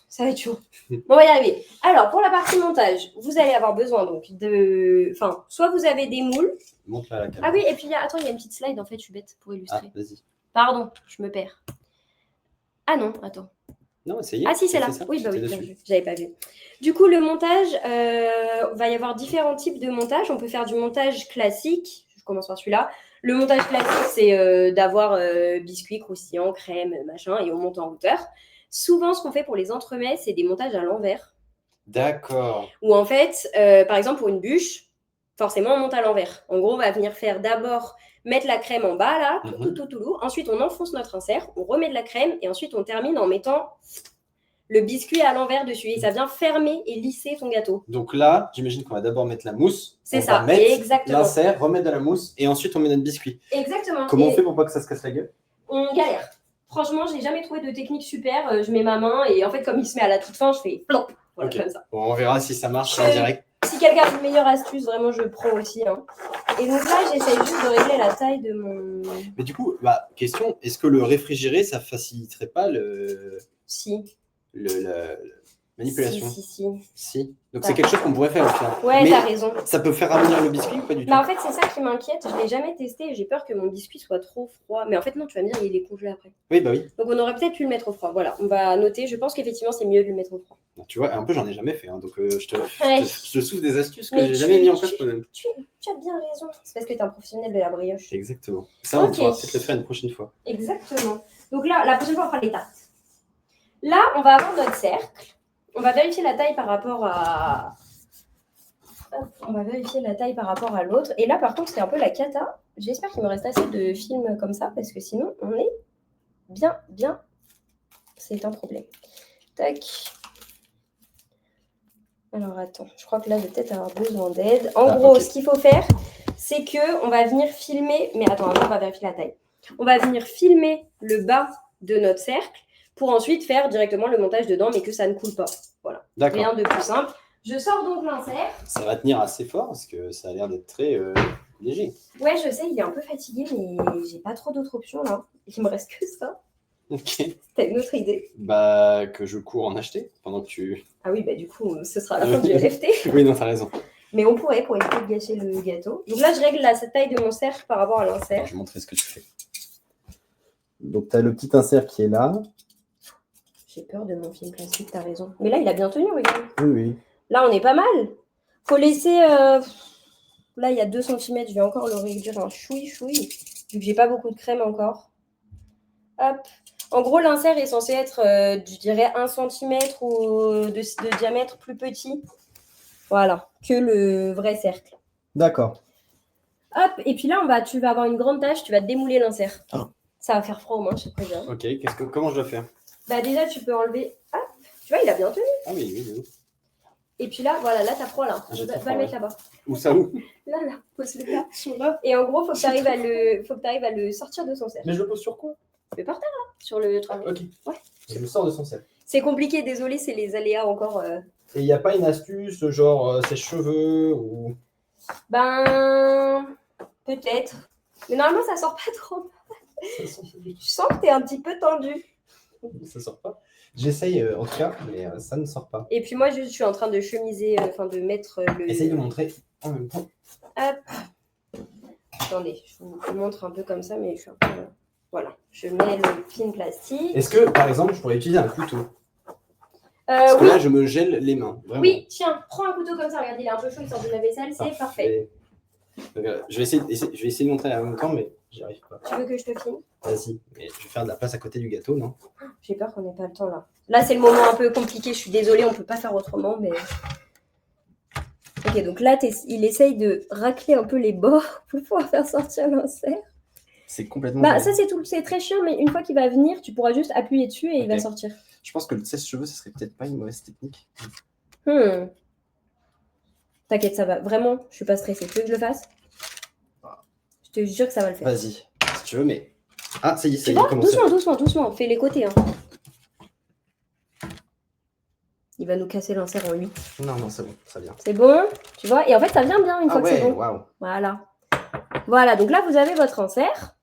Ça va être chaud. Bon, on va y arriver. Alors, pour la partie montage, vous allez avoir besoin donc de... Enfin, soit vous avez des moules. Montre-la à la caméra. Ah oui, et puis, attends, il y a une petite slide, en fait, je suis bête pour illustrer. Ah, vas-y. Pardon, je me perds. Ah non, attends. Non, essayez. Ah si, c'est là. Oui, bah oui, j'avais pas vu. Du coup, le montage, va y avoir différents types de montage. On peut faire du montage classique. Je commence par celui-là. Le montage classique, c'est d'avoir biscuit, croustillant, crème, machin, et on monte en hauteur. Souvent, ce qu'on fait pour les entremets, c'est des montages à l'envers. D'accord. Où en fait, par exemple, pour une bûche, forcément, on monte à l'envers. En gros, on va venir faire d'abord mettre la crème en bas, là, tout. Ensuite, on enfonce notre insert, on remet de la crème, et ensuite, on termine en mettant le biscuit à l'envers dessus. Et ça vient fermer et lisser ton gâteau. Donc là, j'imagine qu'on va d'abord mettre la mousse. C'est ça, exactement. L'insert, remettre de la mousse, et ensuite, on met notre biscuit. Exactement. Comment on fait pour pas que ça se casse la gueule? On galère. Franchement, j'ai jamais trouvé de technique super. Je mets ma main, et en fait, comme il se met à la toute fin, je fais plop. Voilà, comme ça. Bon, on verra si ça marche en direct. Si quelqu'un a une meilleure astuce, vraiment, je prends aussi. Hein. Et donc là, j'essaye juste de régler la taille de mon... Mais du coup, question, est-ce que le réfrigéré, ça faciliterait pas le... Si. La manipulation? Si. Donc c'est quelque chose qu'on pourrait faire au final. Ouais, mais t'as raison. Ça peut faire ramonir le biscuit ou pas du tout? Bah en fait, c'est ça qui m'inquiète. Je l'ai jamais testé. J'ai peur que mon biscuit soit trop froid. Mais en fait, non, tu vas me dire, il est congelé après. Oui, bah oui. Donc on aurait peut-être pu le mettre au froid. Voilà, on va noter. Je pense qu'effectivement, c'est mieux de le mettre au froid. Tu vois, un peu, j'en ai jamais fait. Hein, donc je Ouais. te souffle des astuces que Mais j'ai jamais mis en place moi-même. Tu as bien raison. C'est parce que tu es un professionnel de la brioche. Exactement. Ça, on pourra peut-être le faire une prochaine fois. Exactement. Donc là, la prochaine fois, on fera les tartes. Là, on va avoir notre cercle. On va vérifier la taille par rapport à... On va vérifier la taille par rapport à l'autre. Et là, par contre, c'est un peu la cata. J'espère qu'il me reste assez de films comme ça, parce que sinon, on est bien... C'est un problème. Tac. Alors, attends. Je crois que là, je vais peut-être avoir besoin d'aide. En gros, ce qu'il faut faire, c'est qu'on va venir filmer... Mais attends, avant, on va vérifier la taille. On va venir filmer le bas de notre cercle pour ensuite faire directement le montage dedans, mais que ça ne coule pas. Voilà. Rien de plus simple. Je sors donc l'insert. Ça va tenir assez fort parce que ça a l'air d'être très léger. Ouais, je sais, il est un peu fatigué, mais j'ai pas trop d'autres options là. Il me reste que ça. Ok. T'as une autre idée? Que je cours en acheter pendant que tu... Ah oui, du coup, ce sera la fin du LFT. Oui, non, t'as raison. Mais on pourrait pour éviter de gâcher le gâteau. Donc là, je règle la taille de mon cercle par rapport à l'insert. Je vais montrer ce que tu fais. Donc, t'as le petit insert qui est là. J'ai peur de mon film classique, t'as raison. Mais là, il a bien tenu, regarde. Oui. Là, on est pas mal. Faut laisser... Là, il y a 2 cm. Je vais encore le réduire un chouï. Vu que j'ai pas beaucoup de crème encore. Hop. En gros, l'insert est censé être, je dirais, 1 cm ou de diamètre plus petit. Voilà. Que le vrai cercle. D'accord. Hop. Et puis là, tu vas avoir une grande tâche. Tu vas démouler l'insert. Ça va faire froid aux mains, je te préviens. Ok. Comment je dois faire? Déjà, tu peux enlever... Hop. Tu vois, il a bien tenu. Ah oui. Et puis là, voilà, là, t'as froid, là. J'ai Va trop froid, le mettre ouais. là-bas. Où ça, où? Là, pose-le là. Et en gros, faut que tu arrives à le sortir de son cercle. Mais je le pose sur quoi? Mais par terre, là, sur le travail. Ok. Ouais. Je le sors de son cercle. C'est compliqué, désolé, c'est les aléas encore. Et il n'y a pas une astuce, genre ses cheveux ou... Ben, peut-être. Mais normalement, ça sort pas trop. Je sens que t'es un petit peu tendu. Ça sort pas. J'essaye en tout cas, mais ça ne sort pas. Et puis moi, je suis en train de chemiser, de mettre le... Essaye de montrer en même temps. Hop. Attendez, je vous montre un peu comme ça, mais je suis un peu... Voilà, je mets le film plastique. Est-ce que, par exemple, je pourrais utiliser un couteau? Parce que oui. là, je me gèle les mains. Vraiment. Oui, tiens, prends un couteau comme ça, regarde, il est un peu chaud, il sort de la vaisselle, c'est parfait. Donc, je vais essayer de montrer en même temps, mais j'y arrive pas. Tu veux que je te filme? Vas-y, mais je vais faire de la place à côté du gâteau, non? J'ai peur qu'on n'ait pas le temps là. Là, c'est le moment un peu compliqué, je suis désolée, on ne peut pas faire autrement, mais... Ok, donc là, il essaye de racler un peu les bords pour pouvoir faire sortir l'insert. C'est complètement... Bah, ça, c'est très chiant, mais une fois qu'il va venir, tu pourras juste appuyer dessus et il va sortir. Je pense que le sèche-cheveux, ce serait peut-être pas une mauvaise technique. T'inquiète, ça va. Vraiment, je suis pas stressée. Tu veux que je le fasse? Je te jure que ça va le faire. Vas-y, si tu veux, mais... Ah, ça y est, Tu vois, doucement. Fais les côtés. Hein. Il va nous casser l'insert en 8. Non, c'est bon, ça vient. C'est bon, tu vois? Et en fait, ça vient bien une fois que c'est bon. Waouh. Voilà, donc là, vous avez votre insert.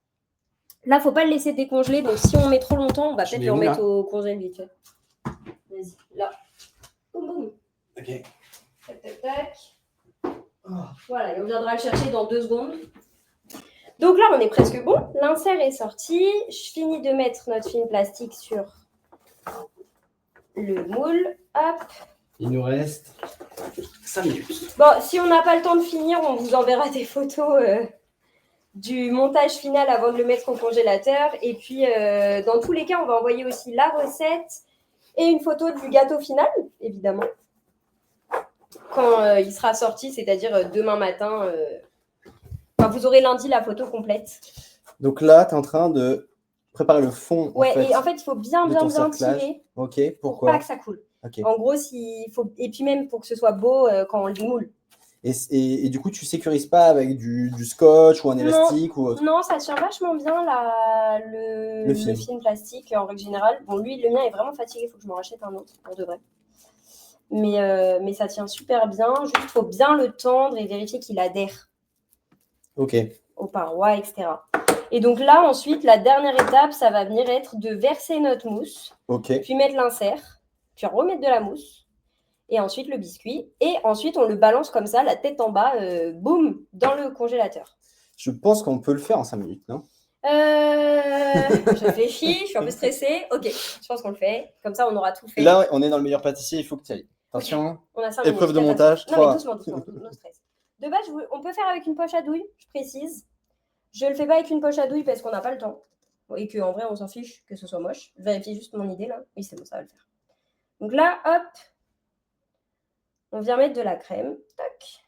Là, faut pas le laisser décongeler. Donc, si on met trop longtemps, on va peut-être le remettre au congèle vite fait. Vas-y, là. Boum, boum. Ok. Tac. Voilà, et on viendra le chercher dans 2 secondes. Donc là, on est presque bon. L'insert est sorti. Je finis de mettre notre film plastique sur le moule. Hop. Il nous reste 5 minutes. Bon, si on n'a pas le temps de finir, on vous enverra des photos du montage final avant de le mettre au congélateur. Et puis, dans tous les cas, on va envoyer aussi la recette et une photo du gâteau final, évidemment, quand il sera sorti, c'est-à-dire demain matin. Vous aurez lundi la photo complète. Donc là, tu es en train de préparer le fond. Et en fait, il faut bien tirer. Ok, pourquoi? Pour pas que ça coule. Okay. En gros, et puis même pour que ce soit beau quand on le moule. Et du coup, tu sécurises pas avec du scotch ou un élastique ou autre? Non, ça tient vachement bien le film plastique en règle générale. Bon, lui, le mien est vraiment fatigué, il faut que je m'en rachète un autre pour de vrai. Mais ça tient super bien. Juste, il faut bien le tendre et vérifier qu'il adhère. Ok. Aux parois, etc. Et donc là, ensuite, la dernière étape, ça va venir être de verser notre mousse, puis mettre l'insert, puis remettre de la mousse, et ensuite le biscuit. Et ensuite, on le balance comme ça, la tête en bas, boum, dans le congélateur. Je pense qu'on peut le faire en 5 minutes, non? Je réfléchis, je suis un peu stressée. Ok, je pense qu'on le fait. Comme ça, on aura tout fait. Là, on est dans le meilleur pâtissier, il faut que tu ailles. Attention, okay. On a 5 épreuve minutes, de montage. 3. Non, mais doucement, no stress. De base, on peut faire avec une poche à douille, je précise. Je ne le fais pas avec une poche à douille parce qu'on n'a pas le temps. Et qu'en vrai, on s'en fiche que ce soit moche. Vérifiez juste mon idée là. Oui, c'est bon, ça va le faire. Donc là, hop, on vient mettre de la crème. Tac.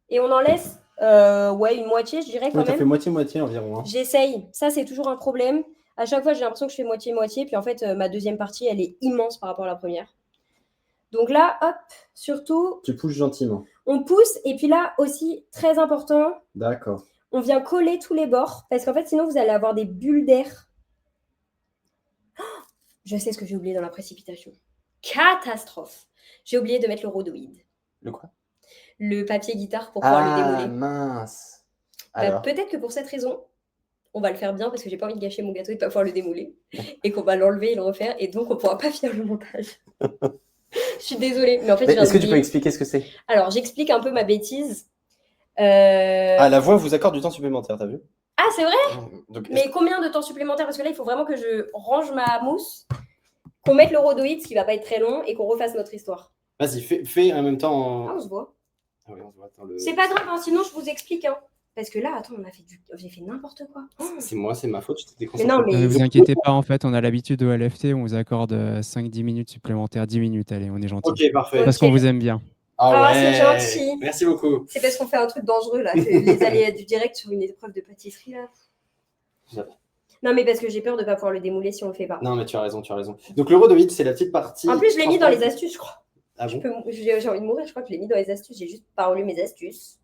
Et on en laisse une moitié, je dirais quand même. Ça fait moitié-moitié environ. Hein. J'essaye. Ça, c'est toujours un problème. À chaque fois, j'ai l'impression que je fais moitié-moitié. Puis en fait, ma deuxième partie, elle est immense par rapport à la première. Donc là, hop, surtout... Tu pousses gentiment. On pousse. Et puis là, aussi, très important... D'accord. On vient coller tous les bords. Parce qu'en fait, sinon, vous allez avoir des bulles d'air. Oh, je sais ce que j'ai oublié dans la précipitation. Catastrophe. J'ai oublié de mettre le rhodoïde. Le quoi? Le papier guitare pour pouvoir le démouler. Ah, mince. Peut-être que pour cette raison, on va le faire bien parce que j'ai pas envie de gâcher mon gâteau et de pas pouvoir le démouler. Et qu'on va l'enlever et le refaire. Et donc, on pourra pas finir le montage. Je suis désolée. Mais en fait, est-ce que tu peux expliquer ce que c'est? Alors, j'explique un peu ma bêtise. La voix vous accorde du temps supplémentaire, t'as vu? Ah, c'est vrai? Donc, mais combien de temps supplémentaire? Parce que là, il faut vraiment que je range ma mousse, qu'on mette le rhodoïde, ce qui va pas être très long, et qu'on refasse notre histoire. Vas-y, fais en même temps. Ah, on se voit. Ah oui, on se voit. Attends, C'est pas grave, hein, sinon je vous explique. Hein. Parce que là, attends, j'ai fait n'importe quoi. C'est moi, c'est ma faute, je t'ai déconcentré. Mais non, mais... Ne vous inquiétez pas, en fait, on a l'habitude au LFT, on vous accorde 5-10 minutes supplémentaires, 10 minutes, allez, on est gentil. Ok, parfait. Parce qu'on vous aime bien. Ah, ouais. C'est gentil. Merci beaucoup. C'est parce qu'on fait un truc dangereux, là, les aléas du direct sur une épreuve de pâtisserie, là. Non, mais parce que j'ai peur de ne pas pouvoir le démouler si on le fait pas. Non, mais tu as raison. Donc le rhodoïde, c'est la petite partie... En plus, je l'ai mis dans les astuces, je crois. Ah bon? J'ai envie de mourir, je crois que je l'ai mis dans les astuces, j'ai juste pas relu mes astuces.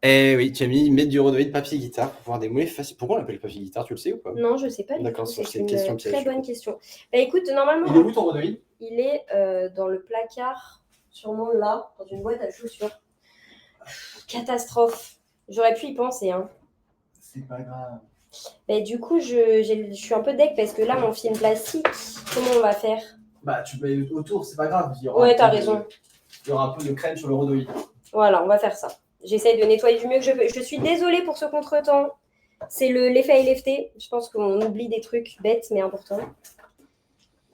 Eh oui, tu as mis mettre du rhodoïde papier guitare pour pouvoir démouler facile. Pourquoi on l'appelle papier guitare, tu le sais ou pas? Non, je sais pas du D'accord, tout, c'est c'est une une question piège, très je bonne pense. question. Bah écoute, normalement, Il est où ton rhodoïde? il est dans le placard, sûrement là, dans une boîte à chaussures. Catastrophe. J'aurais pu y penser, hein. C'est pas grave. Mais du coup, je suis un peu deg parce que là, mon film plastique, comment on va faire? Bah, tu mets autour, c'est pas grave. Il y aura Ouais, un t'as peu raison. Il y aura un peu de crème sur le rhodoïde. Voilà, on va faire ça. J'essaye de nettoyer du mieux que je peux. Je suis désolée pour ce contretemps. C'est l'effet LFT. Je pense qu'on oublie des trucs bêtes mais importants.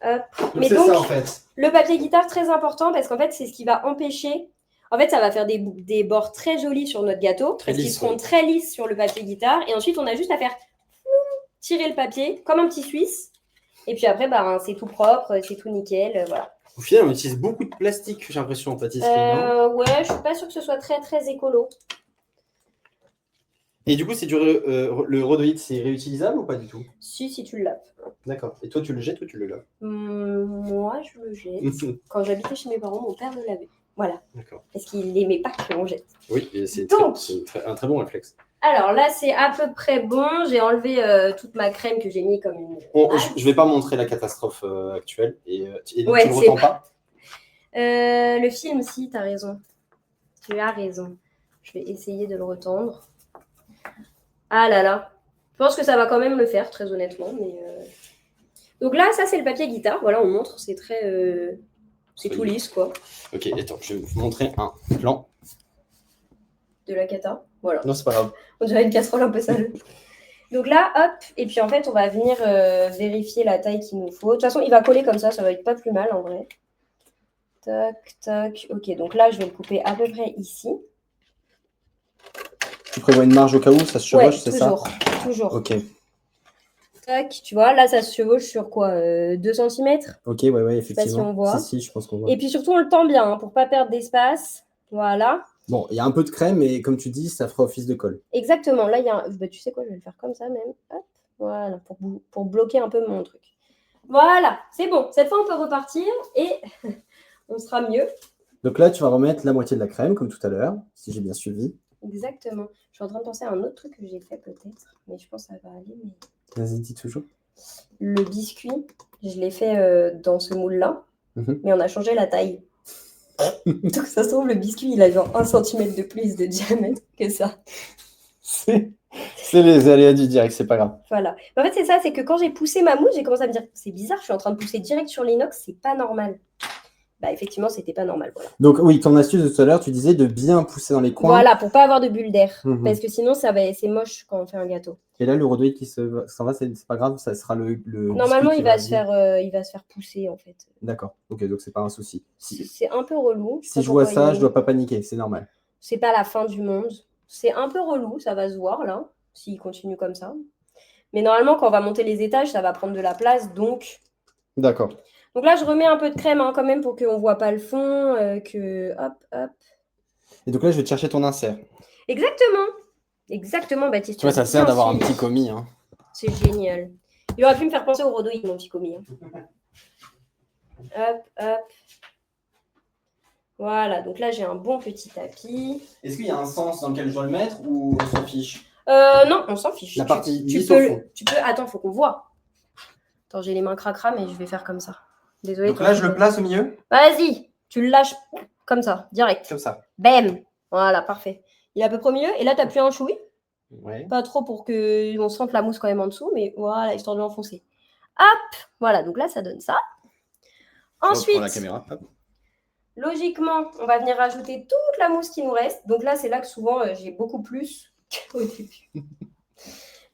Hop. Mais c'est donc, ça en fait. le papier guitare, très important parce qu'en fait, c'est ce qui va empêcher. En fait, ça va faire des bords très jolis sur notre gâteau Très parce qu'ils lisses, seront ouais. très lisses sur le papier guitare. Et ensuite, on a juste à faire tirer le papier comme un petit Suisse. Et puis après, bah, c'est tout propre, c'est tout nickel. Voilà. Au final, on utilise beaucoup de plastique, j'ai l'impression, en pâtisserie. Ouais, je suis pas sûre que ce soit très très écolo. Et du coup, c'est le rhodoïde, c'est réutilisable ou pas du tout? Si tu le laves. D'accord. Et toi, tu le jettes ou tu le laves? Moi, je le jette. Quand j'habitais chez mes parents, mon père le lavait. Voilà. D'accord. Parce qu'il n'aimait pas que l'on jette. Oui, et c'est Donc, un très bon réflexe. Alors là, c'est à peu près bon. J'ai enlevé toute ma crème que j'ai mis comme une. Je vais pas montrer la catastrophe actuelle. Et Ouais, tu le retends pas? Le film, si, t'as raison. Tu as raison. Je vais essayer de le retendre. Ah là là. Je pense que ça va quand même le faire, très honnêtement. Mais donc là, ça, c'est le papier guitare. Voilà, on montre. C'est très. C'est tout lisse, quoi. Ok, attends, je vais vous montrer un plan. De la cata. Voilà. Non, c'est pas grave. On dirait une casserole un peu sale. Donc là, hop. Et puis en fait, on va venir vérifier la taille qu'il nous faut. De toute façon, il va coller comme ça va être pas plus mal en vrai. Tac, tac. Ok, donc là, je vais le couper à peu près ici. Tu prévois une marge au cas où ça se chevauche, c'est ça? Toujours. Ok. Tac, tu vois, là, ça se chevauche sur quoi 2 cm? Ok, ouais, effectivement. Je sais pas si on voit. Si, je pense qu'on voit. Et puis surtout, on le tend bien pour pas perdre d'espace. Voilà. Bon, il y a un peu de crème, et comme tu dis, ça fera office de colle. Exactement. Là, il y a bah, tu sais quoi, je vais le faire comme ça même. Hop. Voilà, pour bloquer un peu mon truc. Voilà, c'est bon. Cette fois, on peut repartir et on sera mieux. Donc là, tu vas remettre la moitié de la crème, comme tout à l'heure, si j'ai bien suivi. Exactement. Je suis en train de penser à un autre truc que j'ai fait peut-être, mais je pense que ça va aller. Mais... Vas-y, dis toujours. Le biscuit, je l'ai fait dans ce moule-là, mais on a changé la taille. Donc ça se trouve, le biscuit, il a genre 1 cm de plus de diamètre que ça. C'est les aléas du direct, c'est pas grave. Voilà. En fait, c'est ça, c'est que quand j'ai poussé ma mousse, j'ai commencé à me dire, c'est bizarre, je suis en train de pousser direct sur l'inox, c'est pas normal. Bah effectivement, c'était pas normal. Voilà. Donc oui, ton astuce de tout à l'heure, tu disais de bien pousser dans les coins. Voilà, pour pas avoir de bulles d'air. Parce que sinon, c'est moche quand on fait un gâteau. Et là, le rhodoïde qui s'en va, c'est pas grave, ça sera le Normalement, il va se faire pousser en fait. D'accord, ok, donc c'est pas un souci. C'est un peu relou. Si je vois ça, je dois pas paniquer, c'est normal. C'est pas la fin du monde. C'est un peu relou, ça va se voir là, s'il continue comme ça. Mais normalement, quand on va monter les étages, ça va prendre de la place, donc... D'accord. Donc là, je remets un peu de crème quand même pour qu'on ne voit pas le fond, Hop. Et donc là, je vais te chercher ton insert. Exactement, Baptiste. Tu vois, ça sert d'avoir un petit commis. Hein. C'est génial. Il aurait pu me faire penser au rhodoïde, mon petit commis. Hop. Voilà, donc là, j'ai un bon petit tapis. Est-ce qu'il y a un sens dans lequel je dois le mettre ou on s'en fiche? Non, on s'en fiche. La partie tu peux. Attends, faut qu'on voit. Attends, j'ai les mains cracra, mais je vais faire comme ça. Désolée. Donc là, je le place au milieu? Vas-y, tu le lâches comme ça, direct. Comme ça. Bam. Voilà, parfait. Il est à peu près au milieu. Et là, tu appuies un chouï. Ouais. Pas trop pour qu'on sente la mousse quand même en dessous, mais voilà, histoire de l'enfoncer. Hop. Voilà, donc là, ça donne ça. Ensuite, la caméra. Hop. Logiquement, on va venir rajouter toute la mousse qui nous reste. Donc là, c'est là que souvent, j'ai beaucoup plus qu'au début.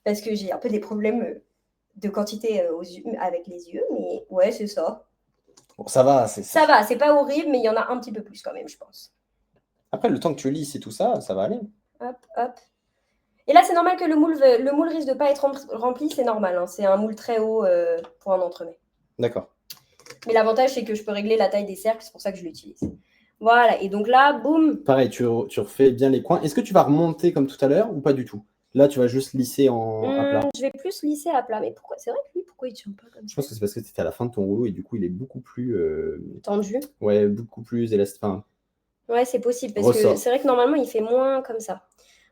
Parce que j'ai un peu des problèmes de quantité avec les yeux. Mais ouais, c'est ça. Bon, ça va. Ça va, c'est pas horrible, mais il y en a un petit peu plus quand même, je pense. Après, le temps que tu lisses et tout ça, ça va aller. Hop. Et là, c'est normal que le moule risque de ne pas être rempli, c'est normal. Hein. C'est un moule très haut pour un entremets. D'accord. Mais l'avantage, c'est que je peux régler la taille des cercles, c'est pour ça que je l'utilise. Voilà, et donc là, boum. Pareil, tu refais bien les coins. Est-ce que tu vas remonter comme tout à l'heure ou pas du tout? Là, tu vas juste lisser à plat. Je vais plus lisser à plat. Mais pourquoi? C'est vrai que lui, pourquoi il tient pas comme Je ça? pense que c'est parce que c'était à la fin de ton rouleau et du coup, il est beaucoup plus... Tendu. Ouais, beaucoup plus élastique. Enfin, Ouais, c'est possible parce que ressort. c'est vrai que normalement, il fait moins comme ça.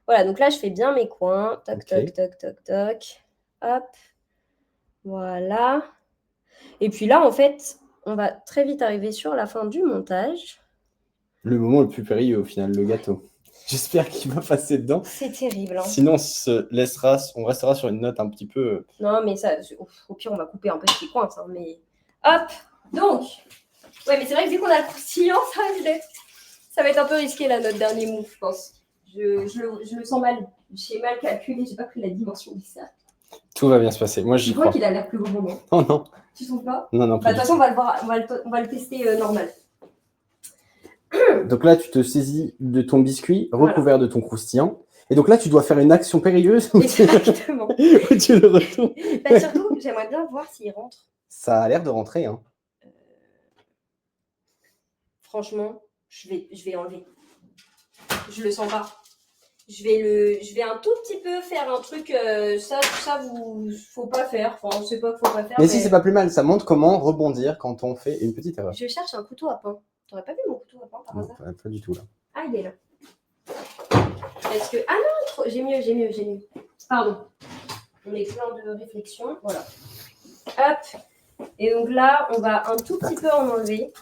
Voilà, donc là, je fais bien mes coins. Toc, Ok. toc, toc, toc, toc. Hop. Voilà. Et puis là, en fait, on va très vite arriver sur la fin du montage. Le moment le plus périlleux au final, le gâteau. J'espère qu'il va passer dedans. C'est terrible. Hein. Sinon, on restera sur une note un petit peu... Non, mais ça, au pire, on va couper un peu ce qui coince. Hein, mais... Hop. Donc. Ouais, mais c'est vrai que vu qu'on a le croustillant, ça va être un peu risqué, là, notre dernier move, je pense. Je le sens mal. J'ai mal calculé, j'ai pas pris la dimension du cercle. Tout va bien se passer. Moi, j'y Je vois crois. qu'il a l'air plus gros, non? Oh non. Tu trouves pas? Non, non. Bah, de toute façon, on va le voir, on va le tester normal. Donc là, tu te saisis de ton biscuit recouvert de ton croustillant. Et donc là, tu dois faire une action périlleuse où Exactement. où tu le retournes. Bah, surtout, j'aimerais bien voir s'il rentre. Ça a l'air de rentrer. Hein. Franchement, je vais enlever. Je le sens pas. Je vais un tout petit peu faire un truc, ça faut pas faire. Enfin, on sait pas qu'il faut pas faire. Mais si, c'est pas plus mal. Ça montre comment rebondir quand on fait une petite erreur. Je cherche un couteau à pain. T'aurais pas vu mon couteau à pain par hasard? Pas du tout là. Ah, il est là. Parce que... Ah non, j'ai mieux. Pardon. On est plein de réflexions. Voilà. Hop. Et donc là, on va un tout petit peu en enlever.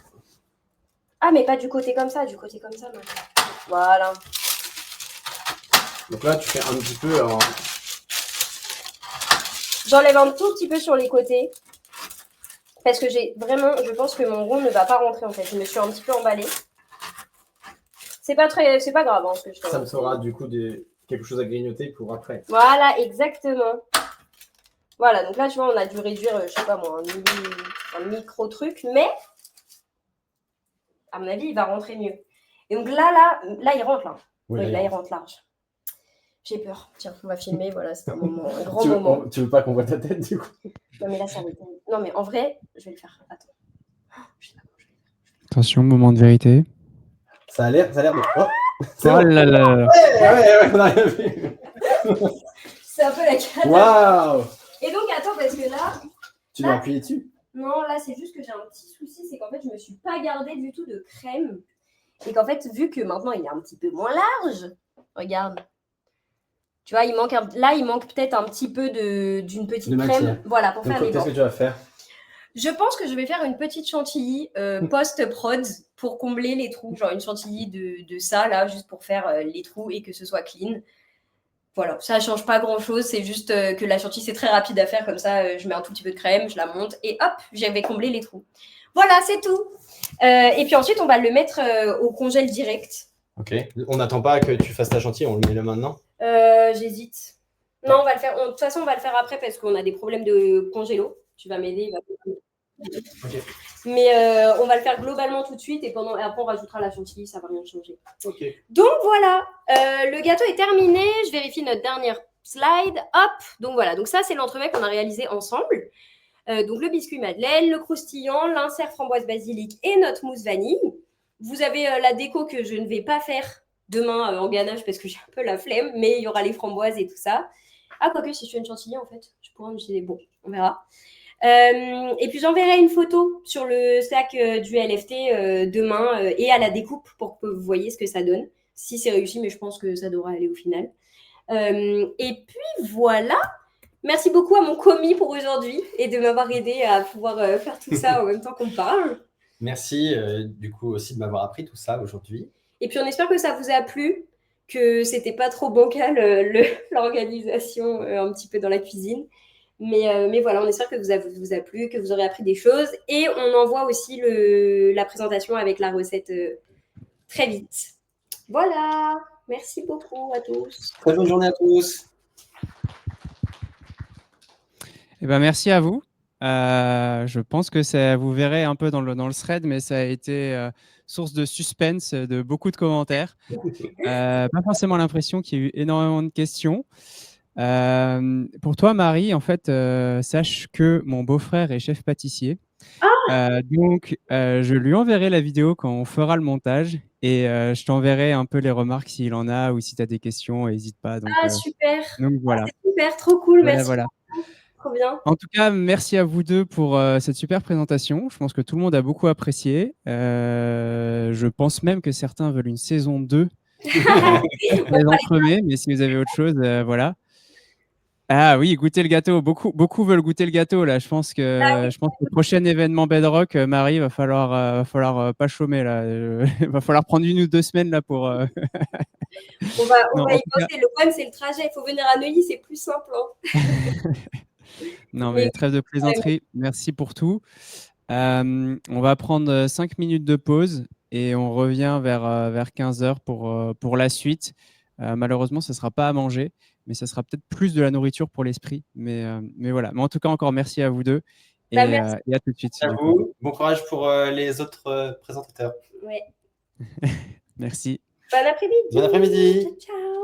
Ah, mais pas du côté comme ça, maintenant. Voilà. Donc là, tu fais un petit peu... J'enlève un tout petit peu sur les côtés. Parce que je pense que mon rond ne va pas rentrer en fait. Je me suis un petit peu emballée. C'est pas grave hein, ce que je fais. Ça me fera du coup quelque chose à grignoter pour après. Voilà, exactement. Voilà, donc là, tu vois, on a dû réduire, je sais pas moi, un micro truc, mais à mon avis, il va rentrer mieux. Et donc là, il rentre là. Oui, là, il rentre large. J'ai peur. Tiens, on va filmer, voilà, c'est un grand moment. Tu veux pas qu'on voit ta tête du coup? Non, mais là, ça va être... Non, mais en vrai, je vais le faire. Attends. Je sais pas comment je vais le faire. Attention, moment de vérité. Ça a l'air de... Oh, Oh là là. Ouais, on a rien vu. C'est un peu la cata. Waouh! Et donc, attends, parce que là... Tu dois appuyer dessus? Non, là, c'est juste que j'ai un petit souci, c'est qu'en fait, je me suis pas gardé du tout de crème. Et qu'en fait, vu que maintenant, il est un petit peu moins large, regarde. Tu vois, il manque peut-être un petit peu d'une petite crème. Voilà, pour faire les dents. Qu'est-ce que tu vas faire? Je pense que je vais faire une petite chantilly post-prod pour combler les trous. Genre une chantilly de ça, là, juste pour faire les trous et que ce soit clean. Voilà, ça ne change pas grand-chose. C'est juste que la chantilly, c'est très rapide à faire. Comme ça, je mets un tout petit peu de crème, je la monte et hop, j'avais comblé les trous. Voilà, c'est tout. Et puis ensuite, on va le mettre au congèle direct. Ok. On n'attend pas que tu fasses ta chantilly, on le met là maintenant? J'hésite. Non, on va le faire. De toute façon, on va le faire après parce qu'on a des problèmes de congélo. Tu vas m'aider. Okay. Mais on va le faire globalement tout de suite et après on rajoutera la chantilly, ça va rien changer. Okay. Donc voilà, le gâteau est terminé. Je vérifie notre dernière slide. Hop, donc voilà. Donc ça, c'est l'entremets qu'on a réalisé ensemble. Donc le biscuit madeleine, le croustillant, l'insert framboise basilic et notre mousse vanille. Vous avez la déco que je ne vais pas faire demain en ganache parce que j'ai un peu la flemme, mais il y aura les framboises et tout ça. Ah, quoique, si je fais une chantilly, en fait, je pourrais en utiliser. Bon, on verra. Et puis, j'enverrai une photo sur le Slack du LFT demain et à la découpe pour que vous voyez ce que ça donne. Si c'est réussi, mais je pense que ça devra aller au final. Et puis, voilà. Merci beaucoup à mon commis pour aujourd'hui et de m'avoir aidé à pouvoir faire tout ça en même temps qu'on parle. Merci du coup aussi de m'avoir appris tout ça aujourd'hui. Et puis on espère que ça vous a plu, que c'était pas trop bancal l'organisation un petit peu dans la cuisine. Mais voilà, on espère que vous a plu, que vous aurez appris des choses. Et on envoie aussi la présentation avec la recette très vite. Voilà, merci beaucoup à tous. Très bonne journée à tous. Eh ben, merci à vous. Je pense que vous verrez un peu dans le thread, mais ça a été source de suspense, de beaucoup de commentaires. Pas forcément l'impression qu'il y a eu énormément de questions. Pour toi, Marie, en fait, sache que mon beau-frère est chef pâtissier. Donc, je lui enverrai la vidéo quand on fera le montage Et je t'enverrai un peu les remarques s'il en a ou si tu as des questions, n'hésite pas. Donc super. voilà. C'est super, trop cool, Voilà, merci voilà. beaucoup. Trop bien. En tout cas, merci à vous 2 pour, cette super présentation. Je pense que tout le monde a beaucoup apprécié. Je pense même que certains veulent une saison 2 pour les entremets, mais si vous avez autre chose, voilà. Ah oui, goûter le gâteau. Beaucoup veulent goûter le gâteau là. Je pense que le prochain événement Bedrock, Marie, va falloir pas chômer là. Va falloir prendre 1 ou 2 semaines là pour, On va Non, en y tout cas penser. Le problème, c'est le trajet. Il faut venir à Neuilly, c'est plus simple, hein. non, Mais mais trêve de plaisanterie. Merci pour tout. On va prendre 5 minutes de pause et on revient vers 15h pour la suite. Malheureusement, ce ne sera pas à manger, mais ça sera peut-être plus de la nourriture pour l'esprit. Mais voilà. Mais en tout cas, encore merci à vous 2 merci et à tout de suite, À du coup. vous. Bon courage pour les autres présentateurs. ouais. Merci. Bon après-midi. Bon après-midi. Ciao, ciao.